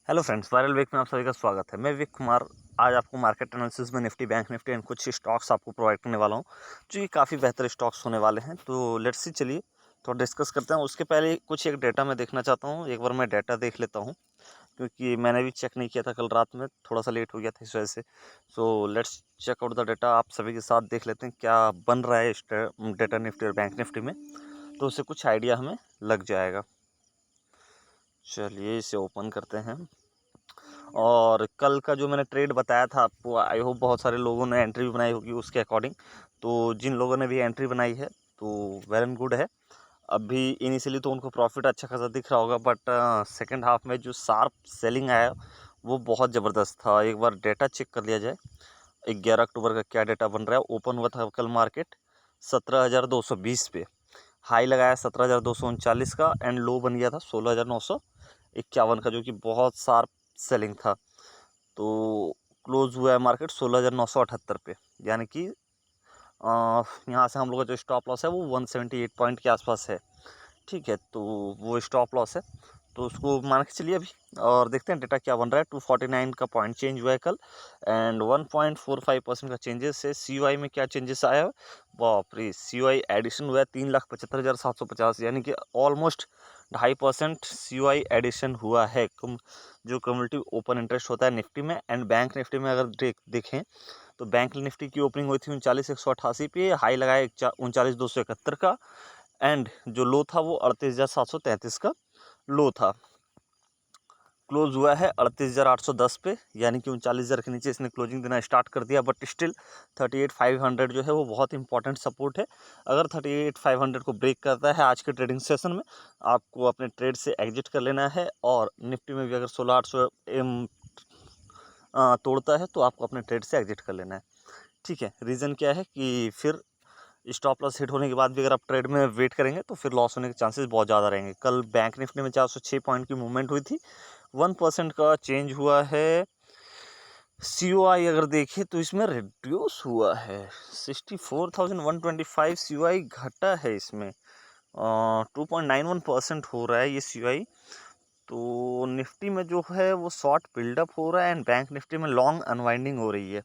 Hello friends, viral week में आप सभी का स्वागत है। मैं विक कुमार आज आपको मार्केट एनालिसिस में निफ्टी, बैंक निफ्टी एंड कुछ स्टॉक्स आपको प्रोवाइड करने वाला हूं, जो कि काफ़ी बेहतर स्टॉक्स होने वाले हैं। तो लेट्स सी, चलिए थोड़ा डिस्कस करते हैं। उसके पहले कुछ एक डेटा मैं देखना चाहता हूं। एक बार मैं डेटा देख लेता हूं, क्योंकि मैंने भी चेक नहीं किया था कल रात में, थोड़ा सा लेट हो गया था इस वजह से। So let's check out the data. आप सभी के साथ देख लेते हैं क्या बन रहा है इस डेटा निफ्टी और बैंक निफ्टी में, तो उससे कुछ आइडिया हमें लग जाएगा। चलिए इसे ओपन करते हैं। और कल का जो मैंने ट्रेड बताया था आपको, आई होप बहुत सारे लोगों ने एंट्री बनाई होगी उसके अकॉर्डिंग। तो जिन लोगों ने भी एंट्री बनाई है तो वेल एंड गुड है। अभी इनिशियली तो उनको प्रॉफिट अच्छा खासा दिख रहा होगा, बट सेकंड हाफ में जो शार्प सेलिंग आया वो बहुत ज़बरदस्त था। एक बार डेटा चेक कर लिया जाए। 11 अक्टूबर का क्या डेटा बन रहा है। ओपन हुआ था कल मार्केट 17,220 पे, हाई लगाया 17,239 का एंड लो बन गया था 16,951 का, जो कि बहुत शार्प सेलिंग था। तो क्लोज हुआ है मार्केट 16,978 पे, यानी कि यहाँ से हम लोग का जो स्टॉप लॉस है वो 178 पॉइंट के आसपास है। ठीक है, तो वो स्टॉप लॉस है, तो उसको मान के चलिए अभी। और देखते हैं डेटा क्या बन रहा है। 249 का पॉइंट चेंज हुआ है कल एंड 1.45% का चेंजेस है। CY में क्या चेंजेस आया है, बाप रे, CY एडिशन हुआ है 3,75,750, यानी कि ऑलमोस्ट 2.5% CY एडिशन हुआ है। जो कम्युनिटी ओपन इंटरेस्ट होता है निफ्टी में एंड बैंक निफ्टी में अगर देखें तो बैंक निफ्टी की ओपनिंग हुई थी 39,188 पे, हाई लगाया 39,271 का एंड जो लो था वो 38,733 का लो था। क्लोज हुआ है 38,810 पे, यानी कि 39,000 के नीचे इसने क्लोजिंग देना स्टार्ट कर दिया। बट स्टिल 38,500 जो है वो बहुत इंपॉर्टेंट सपोर्ट है। अगर 38,500 को ब्रेक करता है आज के ट्रेडिंग सेशन में, आपको अपने ट्रेड से एग्जिट कर लेना है। और निफ्टी में भी अगर 16,800 तोड़ता है तो आपको अपने ट्रेड से एग्जिट कर लेना है। ठीक है, रीज़न क्या है कि फिर स्टॉप लॉस हिट होने के बाद भी अगर आप ट्रेड में वेट करेंगे तो फिर लॉस होने के चांसेस बहुत ज़्यादा रहेंगे। कल बैंक निफ्टी में 406 पॉइंट की मूवमेंट हुई थी, 1% का चेंज हुआ है। COI अगर देखें तो इसमें रिड्यूस हुआ है, 64,125 COI घटा है इसमें। 2.91% हो रहा है ये COI। तो निफ्टी में जो है वो शॉर्ट बिल्डअप हो रहा है एंड बैंक निफ्टी में लॉन्ग अनवाइंडिंग हो रही है।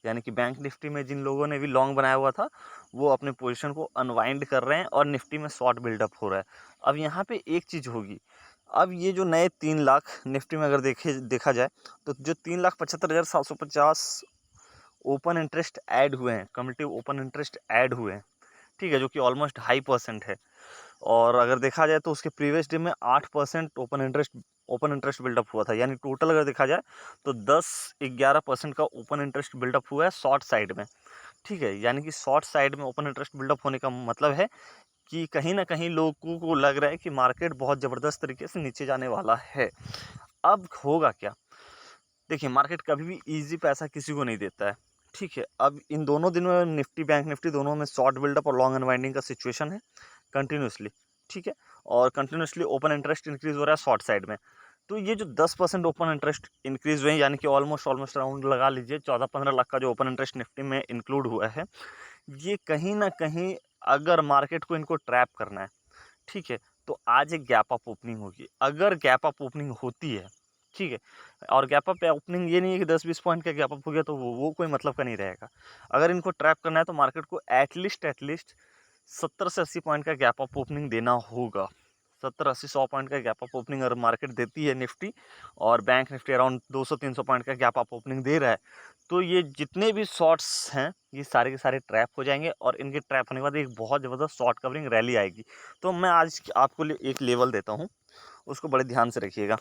यानी कि बैंक निफ्टी में जिन लोगों ने भी लॉन्ग बनाया हुआ था वो अपने पोजीशन को अनवाइंड कर रहे हैं और निफ्टी में शॉर्ट बिल्डअप हो रहा है। अब यहाँ पे एक चीज़ होगी, अब ये जो नए 3 लाख निफ्टी में अगर देखा जाए तो जो 3,75,750 ओपन इंटरेस्ट ऐड हुए हैं, कम्युनिटी ओपन इंटरेस्ट ऐड हुए हैं, ठीक है, जो कि ऑलमोस्ट 2.5% है। और अगर देखा जाए तो उसके प्रीवियस डे में 8% ओपन इंटरेस्ट बिल्डअप हुआ था। यानी टोटल अगर देखा जाए तो 10-11% का ओपन इंटरेस्ट बिल्डअप हुआ है शॉर्ट साइड में। ठीक है, यानी कि शॉर्ट साइड में ओपन इंटरेस्ट बिल्डअप होने का मतलब है कि कहीं ना कहीं लोगों को लग रहा है कि मार्केट बहुत ज़बरदस्त तरीके से नीचे जाने वाला है। अब होगा क्या, देखिए मार्केट कभी भी ईजी पैसा किसी को नहीं देता है। ठीक है, अब इन दोनों दिनों में निफ्टी बैंक निफ्टी दोनों में शॉर्ट बिल्डअप और लॉन्ग अनवाइंडिंग का सिचुएशन है कंटिन्यूसली। ठीक है, और कंटिन्यूसली ओपन इंटरेस्ट इंक्रीज हो रहा है शॉर्ट साइड में। तो ये जो 10% ओपन इंटरेस्ट इंक्रीज हुए हैं, यानी कि ऑलमोस्ट अराउंड लगा लीजिए 14-15 लाख का जो ओपन इंटरेस्ट निफ्टी में इंक्लूड हुआ है, ये कहीं ना कहीं अगर मार्केट को इनको ट्रैप करना है, ठीक है, तो आज एक गैप अप ओपनिंग होगी। अगर गैप अप ओपनिंग होती है, ठीक है, और गैप अप ओपनिंग ये नहीं है कि 10-20 पॉइंट का गैप अप हो गया तो वो कोई मतलब का नहीं रहेगा। अगर इनको ट्रैप करना है तो मार्केट को एटलीस्ट 70 से 80 पॉइंट का गैप अप ओपनिंग देना होगा। 70-80-100 पॉइंट का गैप अप ओपनिंग अगर मार्केट देती है निफ्टी, और बैंक निफ्टी अराउंड 200-300 पॉइंट का गैप अप ओपनिंग दे रहा है, तो ये जितने भी शॉर्ट्स हैं ये सारे के सारे ट्रैप हो जाएंगे और इनके ट्रैप होने के बाद एक बहुत ज़बरदस्त शॉर्ट कवरिंग रैली आएगी। तो मैं आज आपको एक लेवल देता हूँ, उसको बड़े ध्यान से रखिएगा।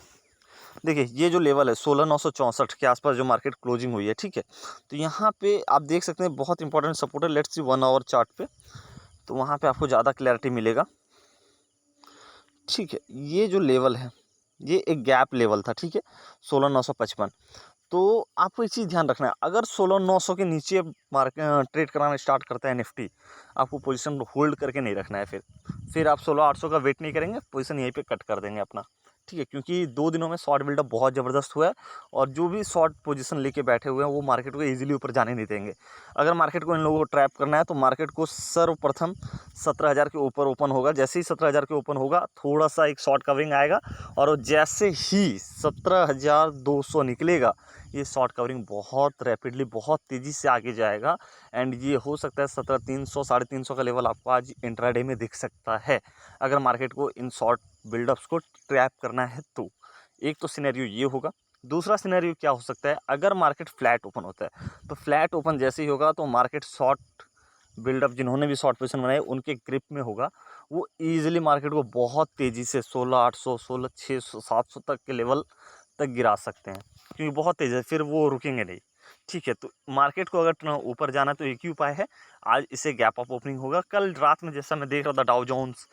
देखिए ये जो लेवल है 16,964 के आसपास जो मार्केट क्लोजिंग हुई है, ठीक है, तो यहाँ पे आप देख सकते हैं बहुत इंपॉर्टेंट सपोर्ट है। लेट्स सी 1 आवर चार्ट पे, तो वहाँ पे आपको ज़्यादा क्लैरिटी मिलेगा। ठीक है, ये जो लेवल है ये एक गैप लेवल था, ठीक है, 16,955। तो आपको एक चीज़ ध्यान रखना है, अगर 16,900 के नीचे मार्केट ट्रेड कराना स्टार्ट करता है निफ्टी, आपको पोजीशन होल्ड करके नहीं रखना है। फिर आप 16,800 का वेट नहीं करेंगे, पोजीशन यहीं पे कट कर देंगे अपना। ठीक है, क्योंकि 2 दिनों में शॉर्ट बिल्डअप बहुत ज़बरदस्त हुआ है और जो भी शॉर्ट पोजीशन लेके बैठे हुए हैं वो मार्केट को ईजिली ऊपर जाने नहीं देंगे। अगर मार्केट को इन लोगों को ट्रैप करना है तो मार्केट को सर्वप्रथम 17,000 के ऊपर ओपन होगा। जैसे ही 17,000 के ओपन होगा थोड़ा सा एक शॉर्ट कवरिंग आएगा और वो जैसे ही 17,200 निकलेगा ये शॉर्ट कवरिंग बहुत रैपिडली बहुत तेज़ी से आगे जाएगा एंड ये हो सकता है 17,300 350 का लेवल आपको आज इंट्राडे में दिख सकता है, अगर मार्केट को इन शॉर्ट बिल्डअप्स को ट्रैप करना है तो। एक तो सिनेरियो ये होगा। दूसरा सिनेरियो क्या हो सकता है, अगर मार्केट फ्लैट ओपन होता है तो फ्लैट ओपन जैसे ही होगा तो मार्केट शॉर्ट बिल्डअप जिन्होंने भी शॉर्ट पोजीशन बनाई उनके ग्रिप में होगा, वो ईजिली मार्केट को बहुत तेज़ी से 16,800 16,600 700 तक के लेवल तक गिरा सकते हैं, क्योंकि बहुत तेज़ है, फिर वो रुकेंगे नहीं। ठीक है, तो मार्केट को अगर ऊपर जाना तो एक ही उपाय है, आज इसे गैप अप ओपनिंग होगा। कल रात में जैसा मैं देख रहा था डाउ जोन्स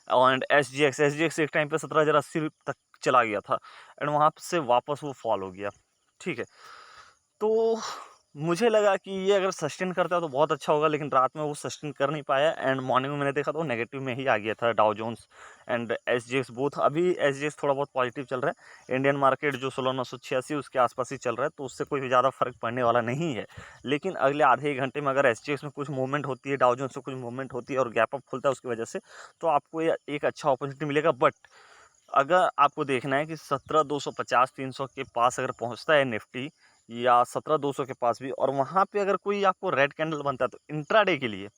एंड एसजीएक्स एक टाइम पे 17,080 तक चला गया था एंड वहाँ से वापस वो फॉल हो गया। ठीक है, तो मुझे लगा कि ये अगर सस्टेन करता है तो बहुत अच्छा होगा, लेकिन रात में वो सस्टेन कर नहीं पाया एंड मॉर्निंग में मैंने देखा तो वो नेगेटिव में ही आ गया था Dow Jones and SGX both. अभी एसजीएक्स थोड़ा बहुत पॉजिटिव चल रहा है, इंडियन मार्केट जो 16,986 उसके आसपास ही चल रहा है, तो उससे कोई ज़्यादा फर्क पड़ने वाला नहीं है। लेकिन अगले आधे एक घंटे में अगर एसजीएक्स में कुछ मूवमेंट होती है, डाउ जोन्स में कुछ मूवमेंट होती है और गैप अप खुलता है उसकी वजह से, तो आपको ये एक अच्छा अपॉर्चुनिटी मिलेगा। बट अगर आपको देखना है कि 17,250 300 के पास अगर पहुंचता है निफ्टी या 17,200 के पास भी, और वहां पे अगर कोई आपको रेड कैंडल बनता है तो इंट्राडे के लिए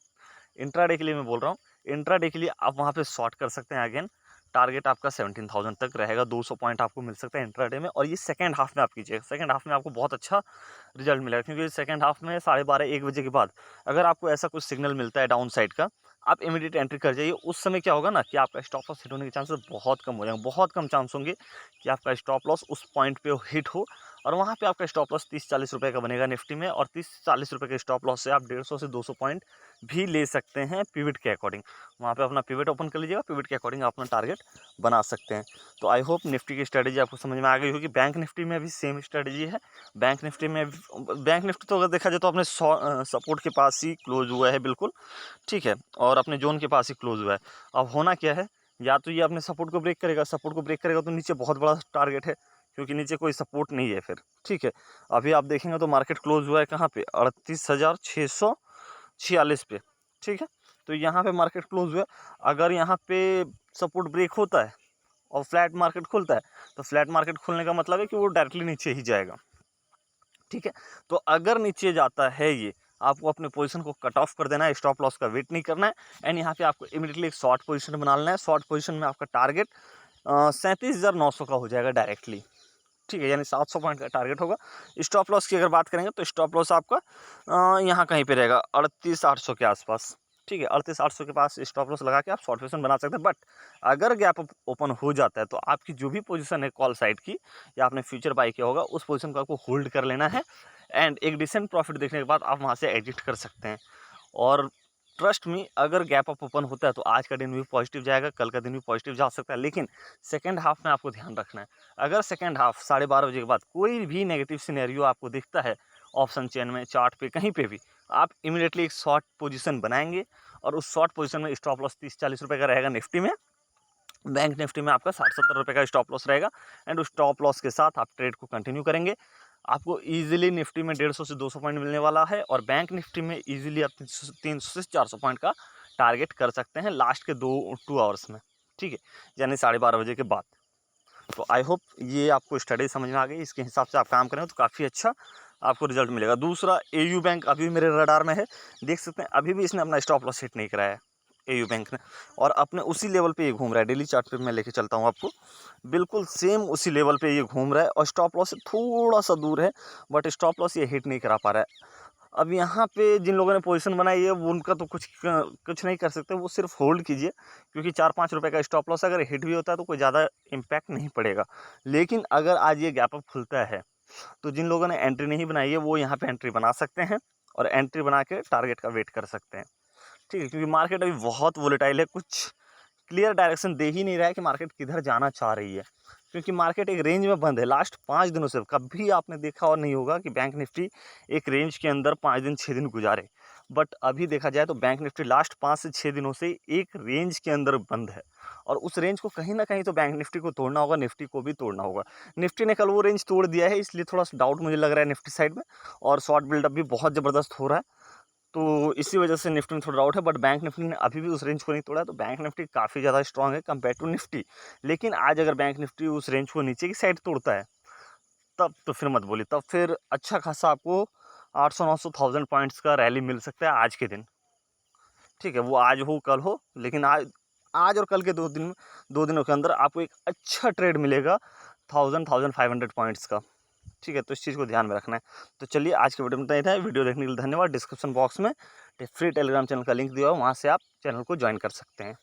मैं बोल रहा हूँ, इंट्राडे के लिए आप वहां पे शॉर्ट कर सकते हैं। अगेन टारगेट आपका 17,000 तक रहेगा, 200 पॉइंट आपको मिल सकता है इंट्राडे में, और ये सेकंड हाफ में आप कीजिएगा। सेकंड हाफ में आपको बहुत अच्छा रिजल्ट मिलेगा, क्योंकि सेकंड हाफ में 12:30 1 बजे के बाद अगर आपको ऐसा कुछ सिग्नल मिलता है डाउन साइड का, आप इमीडिएट एंट्री कर जाइए। उस समय क्या होगा ना कि आपका स्टॉप लॉस हिट होने के चांसेस बहुत कम हो जाएंगे, बहुत कम चांस होंगे कि आपका स्टॉप लॉस उस पॉइंट पे हिट हो, और वहाँ पे आपका स्टॉप लॉस 30-40 रुपये का बनेगा निफ्टी में, और 30-40 रुपये के स्टॉप लॉस से आप 150 से 200 पॉइंट भी ले सकते हैं पिविट के अकॉर्डिंग। वहाँ पे अपना पिविट ओपन कर लीजिएगा, पिविट के अकॉर्डिंग अपना टारगेट बना सकते हैं। तो आई होप निफ्टी की स्ट्रेटेजी आपको समझ में आ गई होगी। बैंक निफ्टी में भी सेम स्ट्रेटेजी है। बैंक निफ्टी तो अगर देखा जाए तो अपने सपोर्ट के पास ही क्लोज हुआ है बिल्कुल, ठीक है, और अपने जोन के पास ही क्लोज हुआ है। अब होना क्या है, या तो ये अपने सपोर्ट को ब्रेक करेगा, सपोर्ट को ब्रेक करेगा तो नीचे बहुत बड़ा टारगेट है, क्योंकि नीचे कोई सपोर्ट नहीं है फिर। ठीक है, अभी आप देखेंगे तो मार्केट क्लोज हुआ है कहाँ पे, 38,646 पे। ठीक है, तो यहाँ पे मार्केट क्लोज हुआ है। अगर यहाँ पे सपोर्ट ब्रेक होता है और फ्लैट मार्केट खुलता है, तो फ्लैट मार्केट खुलने का मतलब है कि वो डायरेक्टली नीचे ही जाएगा। ठीक है, तो अगर नीचे जाता है ये, आपको अपने पोजीशन को कट ऑफ कर देना है, स्टॉप लॉस का वेट नहीं करना है एंड यहाँ पे आपको इमीडिएटली एक शॉर्ट पोजीशन बना लेना है। शॉर्ट पोजीशन में आपका टारगेट 37,900 का हो जाएगा डायरेक्टली। ठीक है, यानी 700 पॉइंट का टारगेट होगा। स्टॉप लॉस की अगर बात करेंगे तो स्टॉप लॉस आपका यहाँ कहीं पे रहेगा 38,800 के आसपास। ठीक है, 38,800 के पास स्टॉप लॉस लगा के आप शॉर्ट पोजीशन बना सकते हैं। बट अगर गैप ओपन हो जाता है तो आपकी जो भी पोजीशन है कॉल साइड की, या आपने फ्यूचर बाई किया होगा, उस पोजीशन को आपको होल्ड कर लेना है एंड एक डिसेंट प्रॉफिट देखने के बाद आप वहाँ से एग्जिट कर सकते हैं। और ट्रस्ट मी, अगर गैप अप ओपन होता है तो आज का दिन भी पॉजिटिव जाएगा, कल का दिन भी पॉजिटिव जा सकता है, लेकिन सेकंड हाफ में आपको ध्यान रखना है। अगर सेकंड हाफ 12:30 बजे के बाद कोई भी नेगेटिव सिनेरियो आपको दिखता है ऑप्शन चेन में, चार्ट पे, कहीं पे भी, आप इमीडिएटली एक शॉर्ट पोजीशन बनाएंगे, और उस शॉर्ट पोजीशन में स्टॉप लॉस 30-40 रुपये का रहेगा निफ्टी में। बैंक निफ्टी में आपका 60-70 रुपये का स्टॉप लॉस रहेगा एंड उस स्टॉप लॉस के साथ आप ट्रेड को कंटिन्यू करेंगे। आपको इजीली निफ्टी में 150 से 200 पॉइंट मिलने वाला है, और बैंक निफ्टी में इजीली आप 300 से 400 पॉइंट का टारगेट कर सकते हैं लास्ट के 2 आवर्स में। ठीक है, यानी 12:30 बजे के बाद। तो आई होप ये आपको स्टडी समझ में आ गई, इसके हिसाब से आप काम करें तो काफ़ी अच्छा आपको रिजल्ट मिलेगा। दूसरा, एयू बैंक अभी मेरे रडार में है, देख सकते हैं अभी भी इसने अपना स्टॉप लॉस हिट नहीं कराया है एयू बैंक ने, और अपने उसी लेवल पे ये घूम रहा है। डेली चार्ट पे मैं लेके चलता हूँ आपको, बिल्कुल सेम उसी लेवल पे ये घूम रहा है, और स्टॉप लॉस से थोड़ा सा दूर है, बट स्टॉप लॉस ये हिट नहीं करा पा रहा है। अब यहाँ पे जिन लोगों ने पोजीशन बनाई है वो उनका तो कुछ नहीं कर सकते, वो सिर्फ होल्ड कीजिए, क्योंकि 4-5 रुपये का स्टॉप लॉस अगर हिट भी होता है तो कोई ज़्यादा इम्पैक्ट नहीं पड़ेगा। लेकिन अगर आज ये गैप अप खुलता है तो जिन लोगों ने एंट्री नहीं बनाई है वो यहाँ पे एंट्री बना सकते हैं, और एंट्री बना के टारगेट का वेट कर सकते हैं। ठीक है, क्योंकि मार्केट अभी बहुत वोलेटाइल है, कुछ क्लियर डायरेक्शन दे ही नहीं रहा है कि मार्केट किधर जाना चाह रही है, क्योंकि मार्केट एक रेंज में बंद है लास्ट 5 दिनों से। कभी आपने देखा और नहीं होगा कि बैंक निफ्टी एक रेंज के अंदर 5 दिन 6 दिन गुजारे। बट अभी देखा जाए तो बैंक निफ्टी लास्ट 5 से 6 दिनों से एक रेंज के अंदर बंद है, और उस रेंज को कहीं ना कहीं तो बैंक निफ्टी को तोड़ना होगा, निफ्टी को भी तोड़ना होगा। निफ्टी ने कल वो रेंज तोड़ दिया है, इसलिए थोड़ा सा डाउट मुझे लग रहा है निफ्टी साइड में, और शॉर्ट बिल्डअप भी बहुत ज़बरदस्त हो रहा है, तो इसी वजह से निफ्टी में थोड़ा डाउट है। बट बैंक निफ्टी ने अभी भी उस रेंज को नहीं तोड़ा है, तो बैंक निफ्टी काफ़ी ज़्यादा स्ट्रांग है कंपेयर टू निफ्टी। लेकिन आज अगर बैंक निफ्टी उस रेंज को नीचे की साइड तोड़ता है, तब तो फिर मत बोलिए, तब फिर अच्छा खासा आपको 800-900 1000 पॉइंट्स का रैली मिल सकता है आज के दिन। ठीक है, वो आज हो कल हो, लेकिन आज आज और कल के 2 दिनों के अंदर आपको एक अच्छा ट्रेड मिलेगा 1500 पॉइंट्स का। ठीक है, तो इस चीज़ को ध्यान में रखना है। तो चलिए आज के वीडियो में इतना ही था। वीडियो देखने के लिए धन्यवाद। डिस्क्रिप्शन बॉक्स में फ्री टेलीग्राम चैनल का लिंक दिया हुआ है, वहाँ से आप चैनल को ज्वाइन कर सकते हैं।